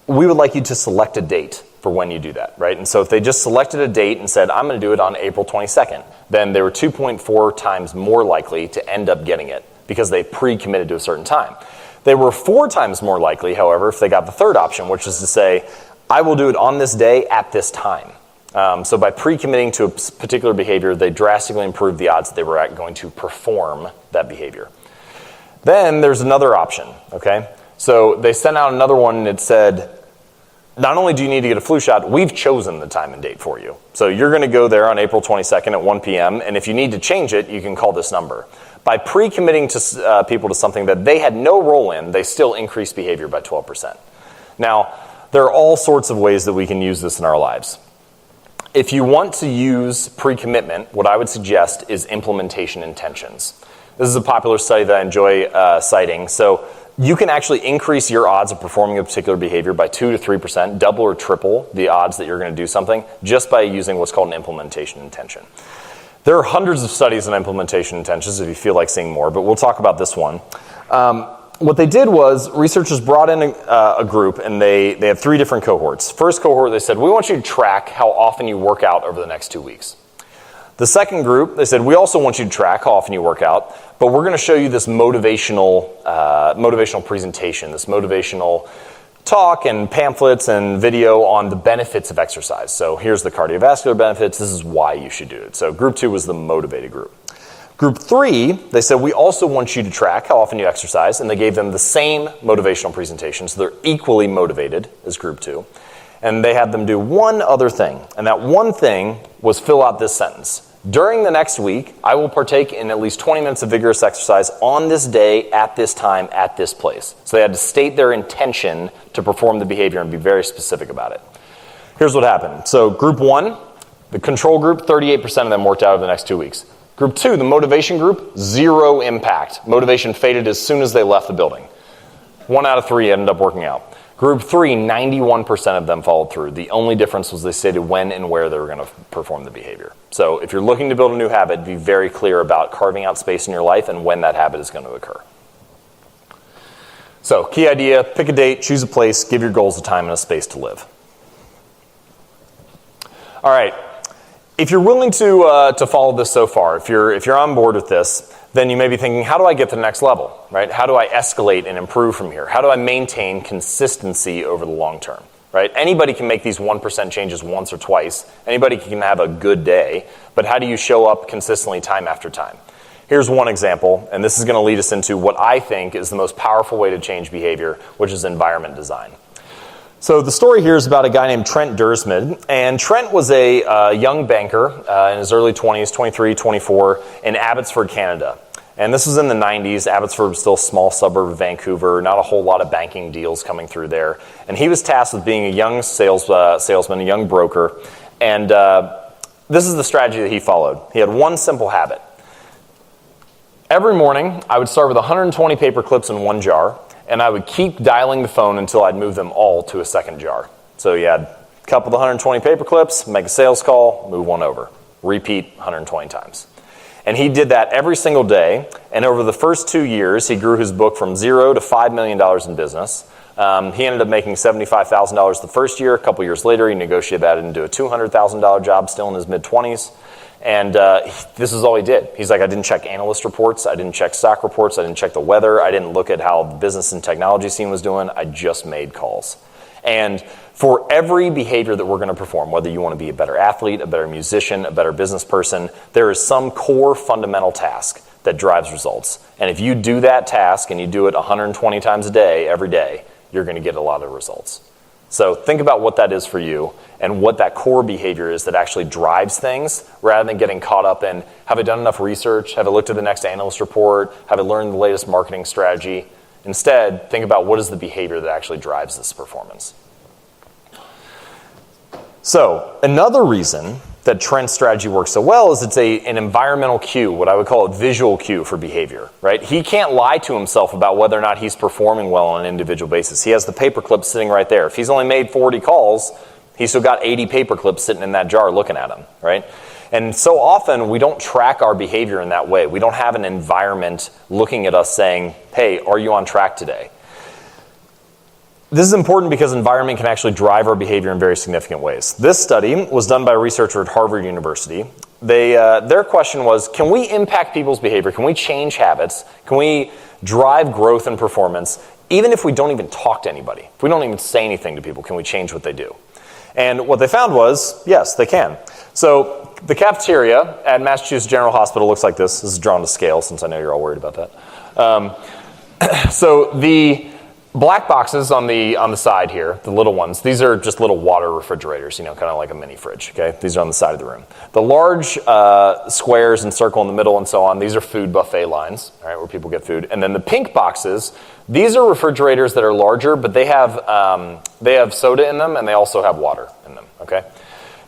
we would like you to select a date for when you do that, right? And so if they just selected a date and said, I'm going to do it on April 22nd, then they were 2.4 times more likely to end up getting it because they pre-committed to a certain time. They were 4 times more likely, however, if they got the third option, which is to say, I will do it on this day at this time. So by pre-committing to a particular behavior, they drastically improved the odds that they were going to perform that behavior. Then there's another option, okay? So they sent out another one and it said, not only do you need to get a flu shot, we've chosen the time and date for you. So you're going to go there on April 22nd at 1 p.m., and if you need to change it, you can call this number. By pre-committing to people to something that they had no role in, they still increased behavior by 12%. Now, there are all sorts of ways that we can use this in our lives. If you want to use pre-commitment, what I would suggest is implementation intentions. This is a popular study that I enjoy citing. So you can actually increase your odds of performing a particular behavior by 2 to 3%, double or triple the odds that you're going to do something just by using what's called an implementation intention. There are hundreds of studies on implementation intentions if you feel like seeing more, but we'll talk about this one. What they did was researchers brought in a group, and they had 3 different cohorts. First cohort, they said, we want you to track how often you work out over the next 2 weeks. The second group, they said, we also want you to track how often you work out, but we're going to show you this motivational presentation, this motivational talk and pamphlets and video on the benefits of exercise. So here's the cardiovascular benefits. This is why you should do it. So group 2 was the motivated group. Group 3, they said, we also want you to track how often you exercise, and they gave them the same motivational presentation, so they're equally motivated as group 2. And they had them do one other thing, and that one thing was fill out this sentence. During the next week, I will partake in at least 20 minutes of vigorous exercise on this day, at this time, at this place. So they had to state their intention to perform the behavior and be very specific about it. Here's what happened. So group 1, the control group, 38% of them worked out over the next 2 weeks. Group 2, the motivation group, 0 impact. Motivation faded as soon as they left the building. 1 out of 3 ended up working out. Group 3, 91% of them followed through. The only difference was they stated when and where they were going to perform the behavior. So if you're looking to build a new habit, be very clear about carving out space in your life and when that habit is going to occur. So key idea, pick a date, choose a place, give your goals a time and a space to live. All right. If you're willing to follow this so far, if you're on board with this, then you may be thinking, how do I get to the next level, right? How do I escalate and improve from here? How do I maintain consistency over the long term, right? Anybody can make these 1% changes once or twice. Anybody can have a good day, but how do you show up consistently time after time? Here's one example, and this is going to lead us into what I think is the most powerful way to change behavior, which is environment design. So the story here is about a guy named Trent Dursmid, and Trent was a young banker in his early 20s, 23, 24, in Abbotsford, Canada. And this was in the 90s. Abbotsford was still a small suburb of Vancouver, not a whole lot of banking deals coming through there. And he was tasked with being a young salesman, a young broker, and this is the strategy that he followed. He had one simple habit. Every morning, I would start with 120 paper clips in one jar, and I would keep dialing the phone until I'd move them all to a second jar. So you had a couple of the 120 paper clips, make a sales call, move one over. Repeat 120 times. And he did that every single day, and over the first 2 years, he grew his book from 0 to $5 million in business. He ended up making $75,000 the first year. A couple years later, he negotiated that into a $200,000 job, still in his mid-20s. And this is all he did. He's like, I didn't check analyst reports. I didn't check stock reports. I didn't check the weather. I didn't look at how the business and technology scene was doing. I just made calls. And for every behavior that we're going to perform, whether you want to be a better athlete, a better musician, a better business person, there is some core fundamental task that drives results. And if you do that task and you do it 120 times a day, every day, you're going to get a lot of results. So think about what that is for you and what that core behavior is that actually drives things, rather than getting caught up in, have I done enough research? Have I looked at the next analyst report? Have I learned the latest marketing strategy? Instead, think about what is the behavior that actually drives this performance. So another reason that Trent's strategy works so well is it's an environmental cue, what I would call a visual cue for behavior, right? He can't lie to himself about whether or not he's performing well on an individual basis. He has the paper clips sitting right there. If he's only made 40 calls, he's still got 80 paper clips sitting in that jar looking at him, right? And so often we don't track our behavior in that way. We don't have an environment looking at us saying, hey, are you on track today? This is important because environment can actually drive our behavior in very significant ways. This study was done by a researcher at Harvard University. Their question was, can we impact people's behavior? Can we change habits? Can we drive growth and performance, even if we don't even talk to anybody? If we don't even say anything to people, can we change what they do? And what they found was, yes, they can. So the cafeteria at Massachusetts General Hospital looks like this. This is drawn to scale, since I know you're all worried about that. So the black boxes on the side here, the little ones, these are just little water refrigerators, kind of like a mini fridge, okay? These are on the side of the room. The large squares and circle in the middle and so on, these are food buffet lines, all right, where people get food. And then the pink boxes, these are refrigerators that are larger, but they have soda in them and they also have water in them, okay?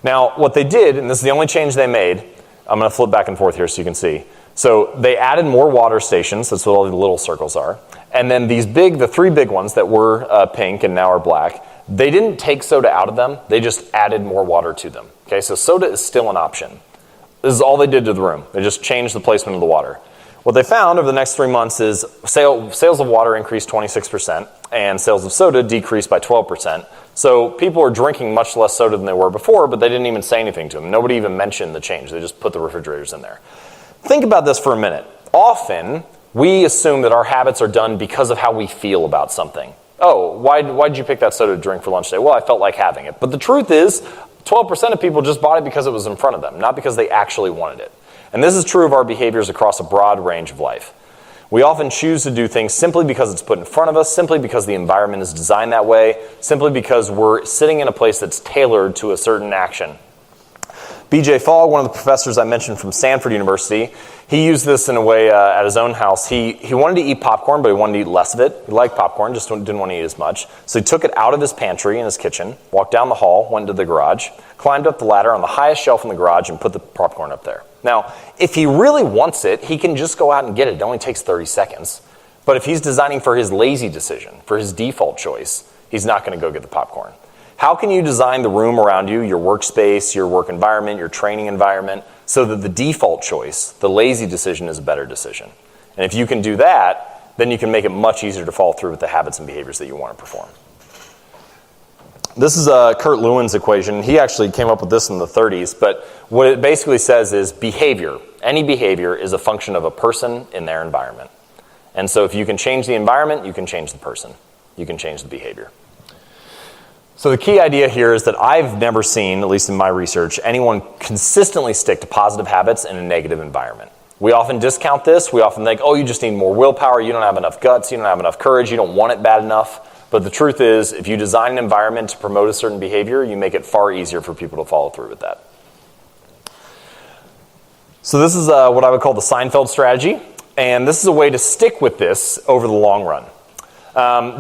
Now, what they did, and this is the only change they made, I'm going to flip back and forth here so you can see. So they added more water stations, that's what all the little circles are. And then the 3 big ones that were pink and now are black, they didn't take soda out of them, they just added more water to them. Okay, so soda is still an option. This is all they did to the room. They just changed the placement of the water. What they found over the next 3 months is sales of water increased 26% and sales of soda decreased by 12%. So people are drinking much less soda than they were before, but they didn't even say anything to them. Nobody even mentioned the change. They just put the refrigerators in there. Think about this for a minute. Often, we assume that our habits are done because of how we feel about something. Oh, why did you pick that soda to drink for lunch today? Well, I felt like having it. But the truth is, 12% of people just bought it because it was in front of them, not because they actually wanted it. And this is true of our behaviors across a broad range of life. We often choose to do things simply because it's put in front of us, simply because the environment is designed that way, simply because we're sitting in a place that's tailored to a certain action. B.J. Fogg, one of the professors I mentioned from Stanford University, he used this in a way at his own house. He wanted to eat popcorn, but he wanted to eat less of it. He liked popcorn, just didn't want to eat as much. So he took it out of his pantry in his kitchen, walked down the hall, went into the garage, climbed up the ladder on the highest shelf in the garage, and put the popcorn up there. Now, if he really wants it, he can just go out and get it. It only takes 30 seconds. But if he's designing for his lazy decision, for his default choice, he's not going to go get the popcorn. How can you design the room around you, your workspace, your work environment, your training environment, so that the default choice, the lazy decision, is a better decision? And if you can do that, then you can make it much easier to follow through with the habits and behaviors that you want to perform. This is Kurt Lewin's equation. He actually came up with this in the 30s, but what it basically says is behavior. Any behavior is a function of a person in their environment. And so if you can change the environment, you can change the person. You can change the behavior. So the key idea here is that I've never seen, at least in my research, anyone consistently stick to positive habits in a negative environment. We often discount this. We often think, oh, you just need more willpower. You don't have enough guts. You don't have enough courage. You don't want it bad enough. But the truth is, if you design an environment to promote a certain behavior, you make it far easier for people to follow through with that. So this is what I would call the Seinfeld strategy. And this is a way to stick with this over the long run.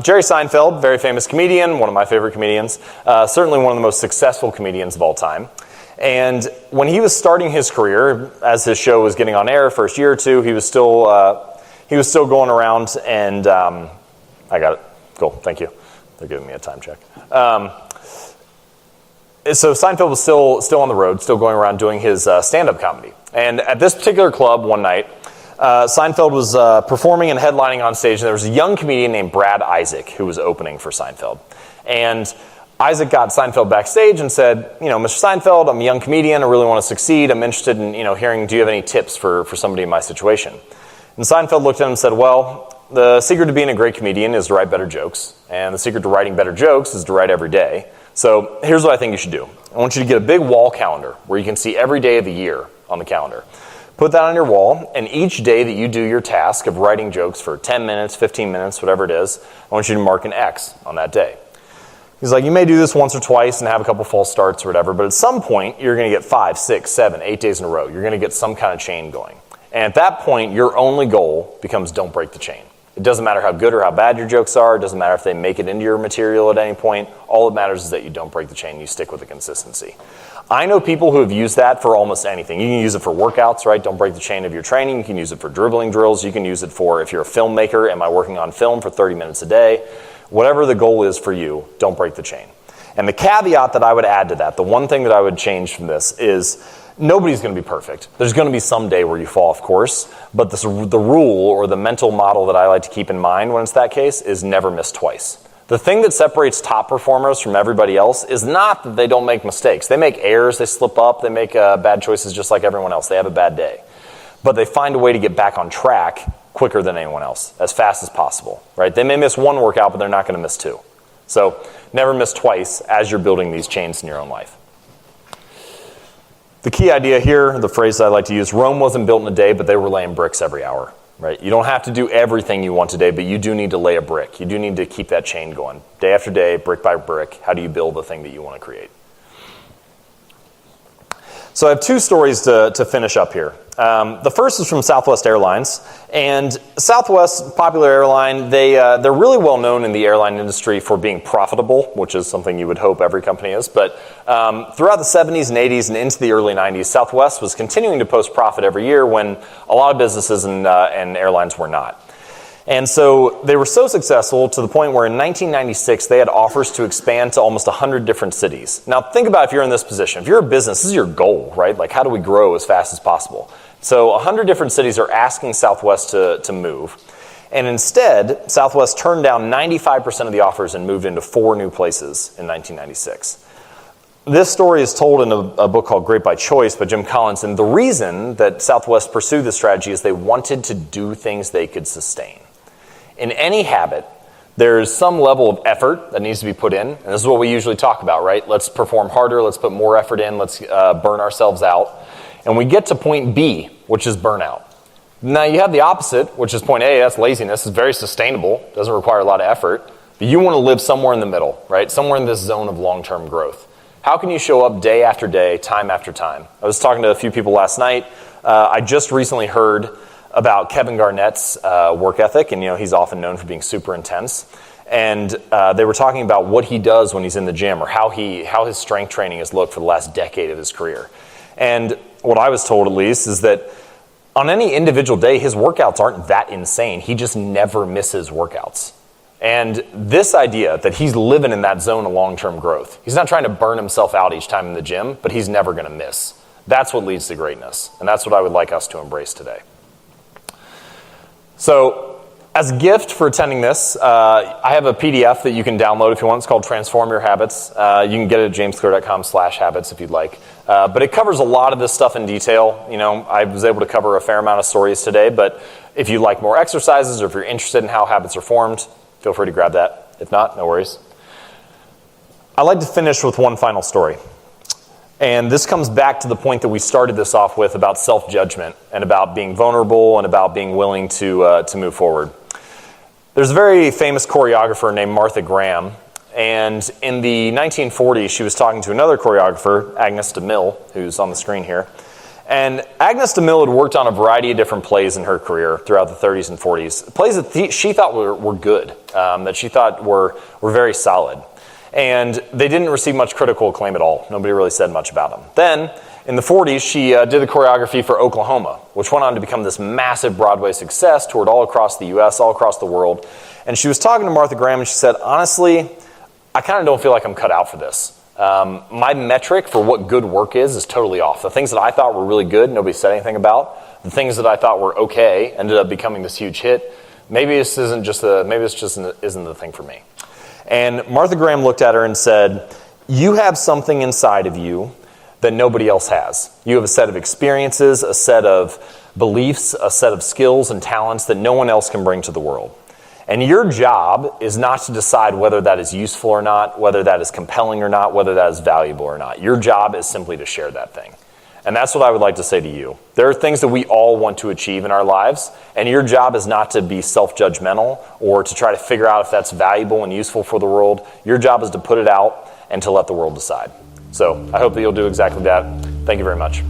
Jerry Seinfeld, very famous comedian, one of my favorite comedians, certainly one of the most successful comedians of all time. And when he was starting his career, as his show was getting on air, first year or two, he was still going around and I got it. Cool, thank you. They're giving me a time check. So Seinfeld was still on the road, still going around doing his stand-up comedy. And at this particular club one night, Seinfeld was performing and headlining on stage, and there was a young comedian named Brad Isaac who was opening for Seinfeld. And Isaac got Seinfeld backstage and said, Mr. Seinfeld, I'm a young comedian, I really want to succeed, I'm interested in, hearing, do you have any tips for somebody in my situation? And Seinfeld looked at him and said, well, the secret to being a great comedian is to write better jokes, and the secret to writing better jokes is to write every day. So here's what I think you should do. I want you to get a big wall calendar where you can see every day of the year on the calendar. Put that on your wall, and each day that you do your task of writing jokes for 10 minutes, 15 minutes, whatever it is, I want you to mark an X on that day. He's like, you may do this once or twice and have a couple false starts or whatever, but at some point, you're going to get 5, 6, 7, 8 days in a row. You're going to get some kind of chain going. And at that point, your only goal becomes don't break the chain. It doesn't matter how good or how bad your jokes are. It doesn't matter if they make it into your material at any point. All that matters is that you don't break the chain. You stick with the consistency. I know people who have used that for almost anything. You can use it for workouts, right? Don't break the chain of your training. You can use it for dribbling drills. You can use it for, if you're a filmmaker, am I working on film for 30 minutes a day? Whatever the goal is for you, don't break the chain. And the caveat that I would add to that, the one thing that I would change from this is nobody's going to be perfect. There's going to be some day where you fall off course, but the rule or the mental model that I like to keep in mind when it's that case is never miss twice. The thing that separates top performers from everybody else is not that they don't make mistakes. They make errors, they slip up, they make bad choices just like everyone else. They have a bad day. But they find a way to get back on track quicker than anyone else, as fast as possible, right? They may miss one workout, but they're not going to miss two. So never miss twice as you're building these chains in your own life. The key idea here, the phrase I like to use, Rome wasn't built in a day, but they were laying bricks every hour. Right? You don't have to do everything you want today, but you do need to lay a brick. You do need to keep that chain going. Day after day, brick by brick, how do you build the thing that you want to create? So I have two stories to finish up here. The first is from Southwest Airlines. And Southwest, popular airline, they're really well known in the airline industry for being profitable, which is something you would hope every company is. But throughout the 70s and 80s and into the early 90s, Southwest was continuing to post profit every year when a lot of businesses and airlines were not. And so they were so successful to the point where in 1996, they had offers to expand to almost 100 different cities. Now think about if you're in this position. If you're a business, this is your goal, right? Like, how do we grow as fast as possible? So 100 different cities are asking Southwest to move. And instead, Southwest turned down 95% of the offers and moved into 4 new places in 1996. This story is told in a book called Great by Choice by Jim Collins. And the reason that Southwest pursued this strategy is they wanted to do things they could sustain. In any habit, there's some level of effort that needs to be put in. And this is what we usually talk about, right? Let's perform harder. Let's put more effort in. Let's burn ourselves out. And we get to point B, which is burnout. Now you have the opposite, which is point A. That's laziness. It's very sustainable. Doesn't require a lot of effort. But you want to live somewhere in the middle, right? Somewhere in this zone of long-term growth. How can you show up day after day, time after time? I was talking to a few people last night. I just recently heard about Kevin Garnett's work ethic, and he's often known for being super intense. And they were talking about what he does when he's in the gym, or how his strength training has looked for the last decade of his career. And what I was told, at least, is that on any individual day, his workouts aren't that insane. He just never misses workouts. And this idea that he's living in that zone of long-term growth, he's not trying to burn himself out each time in the gym, but he's never going to miss. That's what leads to greatness. And that's what I would like us to embrace today. So, as a gift for attending this, I have a PDF that you can download if you want. It's called Transform Your Habits. You can get it at jamesclear.com/habits if you'd like. But it covers a lot of this stuff in detail. I was able to cover a fair amount of stories today, but if you like more exercises or if you're interested in how habits are formed, feel free to grab that. If not, no worries. I'd like to finish with one final story. And this comes back to the point that we started this off with about self-judgment and about being vulnerable and about being willing to move forward. There's a very famous choreographer named Martha Graham, and in the 1940s, she was talking to another choreographer, Agnes de Mille, who's on the screen here. And Agnes de Mille had worked on a variety of different plays in her career throughout the 30s and 40s, plays that she thought were good, that she thought were very solid. And they didn't receive much critical acclaim at all. Nobody really said much about them. Then, in the 40s, she did the choreography for Oklahoma, which went on to become this massive Broadway success, toured all across the U.S., all across the world. And she was talking to Martha Graham, and she said, honestly, I kind of don't feel like I'm cut out for this. My metric for what good work is totally off. The things that I thought were really good, nobody said anything about. The things that I thought were okay ended up becoming this huge hit. Maybe this isn't the thing for me. And Martha Graham looked at her and said, you have something inside of you that nobody else has. You have a set of experiences, a set of beliefs, a set of skills and talents that no one else can bring to the world. And your job is not to decide whether that is useful or not, whether that is compelling or not, whether that is valuable or not. Your job is simply to share that thing. And that's what I would like to say to you. There are things that we all want to achieve in our lives, and your job is not to be self-judgmental or to try to figure out if that's valuable and useful for the world. Your job is to put it out and to let the world decide. So I hope that you'll do exactly that. Thank you very much.